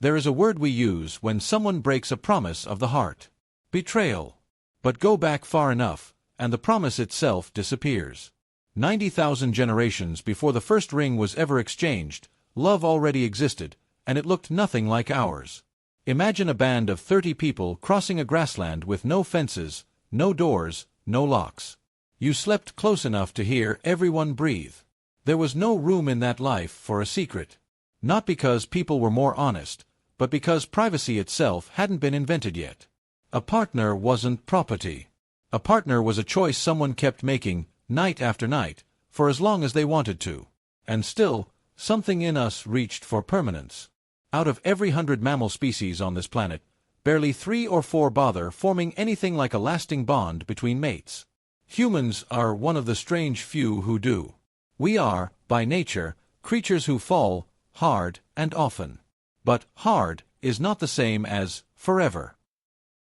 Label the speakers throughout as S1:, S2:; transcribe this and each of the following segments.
S1: There is a word we use when someone breaks a promise of the heart. Betrayal. But go back far enough, and the promise itself disappears. 90,000 generations before the first ring was ever exchanged, love already existed, and it looked nothing like ours. Imagine a band of 30 people crossing a grassland with no fences, no doors, no locks. You slept close enough to hear everyone breathe. There was no room in that life for a secret. Not because people were more honest, but because privacy itself hadn't been invented yet. A partner wasn't property. A partner was a choice someone kept making, night after night, for as long as they wanted to. And still, something in us reached for permanence. Out of every 100 mammal species on this planet, barely 3 or 4 bother forming anything like a lasting bond between mates. Humans are one of the strange few who do. We are, by nature, creatures who fall hard and often. But hard is not the same as forever.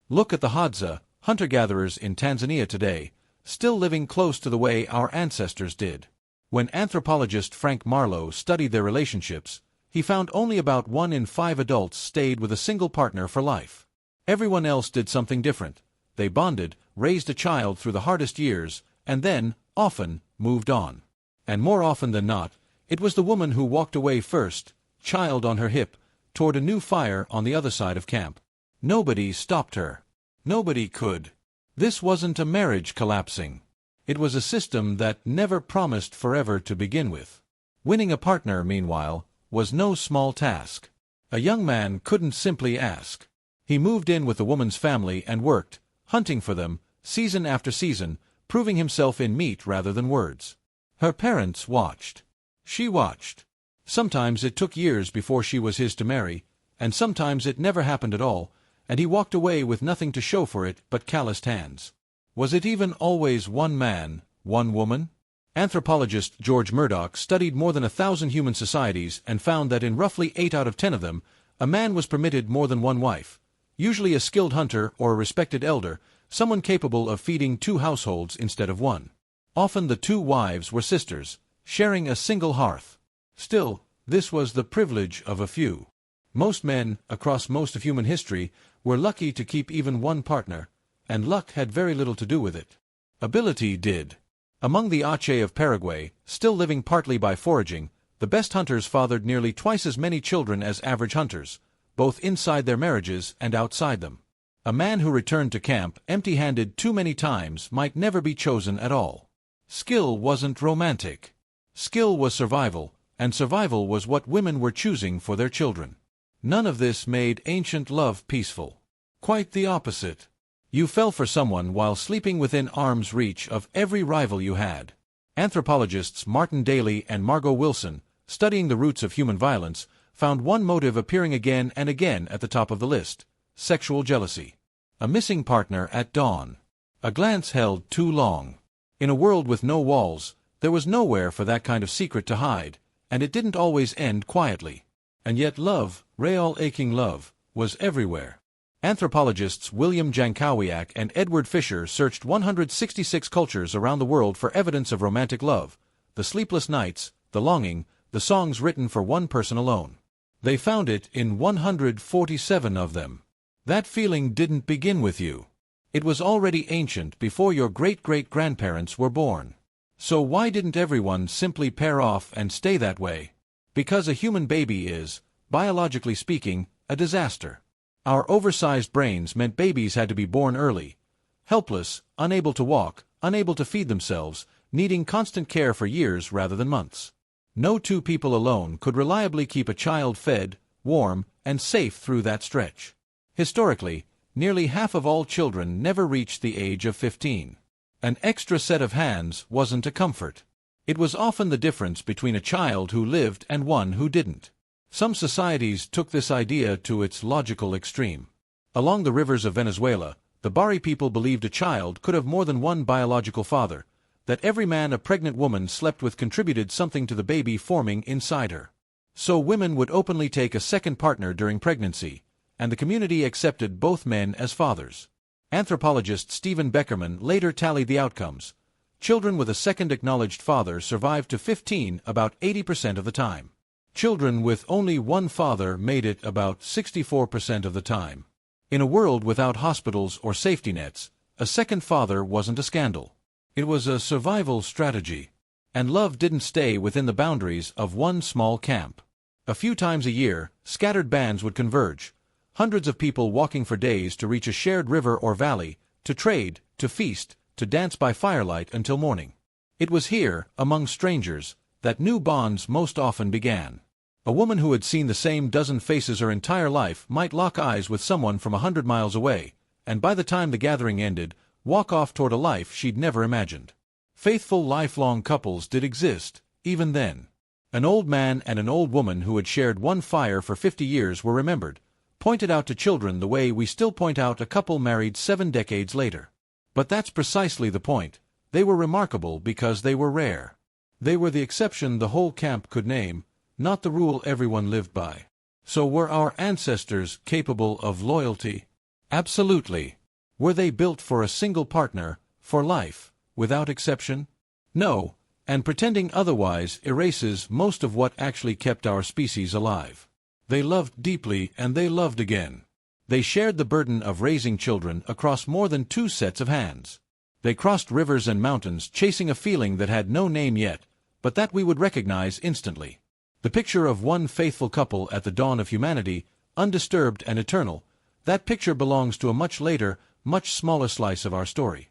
S1: Look at the Hadza, hunter-gatherers in Tanzania today, still living close to the way our ancestors did. When anthropologist Frank Marlowe studied their relationships, he found only about 1 in 5 adults stayed with a single partner for life. Everyone else did something different. They bonded, raised a child through the hardest years, and then, often, moved on. And more often than not, it was the woman who walked away first, child on her hip, toward a new fire on the other side of camp. Nobody stopped her. Nobody could. This wasn't a marriage collapsing. It was a system that never promised forever to begin with. Winning a partner, meanwhile, was no small task. A young man couldn't simply ask. He moved in with the woman's family and worked, hunting for them, season after season, proving himself in meat rather than words. Her parents watched. She watched. Sometimes it took years before she was his to marry, and sometimes it never happened at all, and he walked away with nothing to show for it but calloused hands. Was it even always one man, one woman? Anthropologist George Murdock studied more than 1,000 human societies and found that in roughly 8 out of 10 of them, a man was permitted more than one wife, usually a skilled hunter or a respected elder, someone capable of feeding 2 households instead of 1. Often the 2 wives were sisters, sharing a single hearth. Still, this was the privilege of a few. Most men, across most of human history, were lucky to keep even one partner, and luck had very little to do with it. Ability did. Among the Ache of Paraguay, still living partly by foraging, the best hunters fathered nearly twice as many children as average hunters, both inside their marriages and outside them. A man who returned to camp empty-handed too many times might never be chosen at all. Skill wasn't romantic. Skill was survival, and survival was what women were choosing for their children. None of this made ancient love peaceful. Quite the opposite. You fell for someone while sleeping within arm's reach of every rival you had. Anthropologists Martin Daly and Margot Wilson, studying the roots of human violence, found one motive appearing again and again at the top of the list: sexual jealousy. A missing partner at dawn. A glance held too long. In a world with no walls, there was nowhere for that kind of secret to hide, and it didn't always end quietly. And yet love, real aching love, was everywhere. Anthropologists William Jankowiak and Edward Fisher searched 166 cultures around the world for evidence of romantic love, the sleepless nights, the longing, the songs written for one person alone. They found it in 147 of them. That feeling didn't begin with you. It was already ancient before your great-great-grandparents were born. So why didn't everyone simply pair off and stay that way? Because a human baby is, biologically speaking, a disaster. Our oversized brains meant babies had to be born early, helpless, unable to walk, unable to feed themselves, needing constant care for years rather than months. No 2 people alone could reliably keep a child fed, warm, and safe through that stretch. Historically, nearly half of all children never reached the age of 15. An extra set of hands wasn't a comfort. It was often the difference between a child who lived and one who didn't. Some societies took this idea to its logical extreme. Along the rivers of Venezuela, the Barí people believed a child could have more than one biological father, that every man a pregnant woman slept with contributed something to the baby forming inside her. So women would openly take a second partner during pregnancy, and the community accepted both men as fathers. Anthropologist Stephen Beckerman later tallied the outcomes. Children with a second acknowledged father survived to 15 about 80% of the time. Children with only one father made it about 64% of the time. In a world without hospitals or safety nets, a second father wasn't a scandal. It was a survival strategy. And love didn't stay within the boundaries of one small camp. A few times a year, scattered bands would converge, hundreds of people walking for days to reach a shared river or valley, to trade, to feast, to dance by firelight until morning. It was here, among strangers, that new bonds most often began. A woman who had seen the same dozen faces her entire life might lock eyes with someone from 100 miles away, and by the time the gathering ended, walk off toward a life she'd never imagined. Faithful lifelong couples did exist, even then. An old man and an old woman who had shared one fire for 50 years were remembered, pointed out to children the way we still point out a couple married 7 decades later. But that's precisely the point. They were remarkable because they were rare. They were the exception the whole camp could name, not the rule everyone lived by. So were our ancestors capable of loyalty? Absolutely. Were they built for a single partner, for life, without exception? No, and pretending otherwise erases most of what actually kept our species alive. They loved deeply and they loved again. They shared the burden of raising children across more than 2 sets of hands. They crossed rivers and mountains chasing a feeling that had no name yet, but that we would recognize instantly. The picture of one faithful couple at the dawn of humanity, undisturbed and eternal, that picture belongs to a much later, much smaller slice of our story.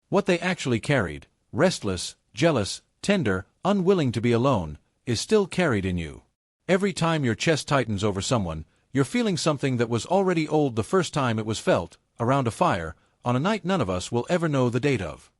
S1: What they actually carried, restless, jealous, tender, unwilling to be alone, is still carried in you. Every time your chest tightens over someone, you're feeling something that was already old the first time it was felt, around a fire, on a night none of us will ever know the date of.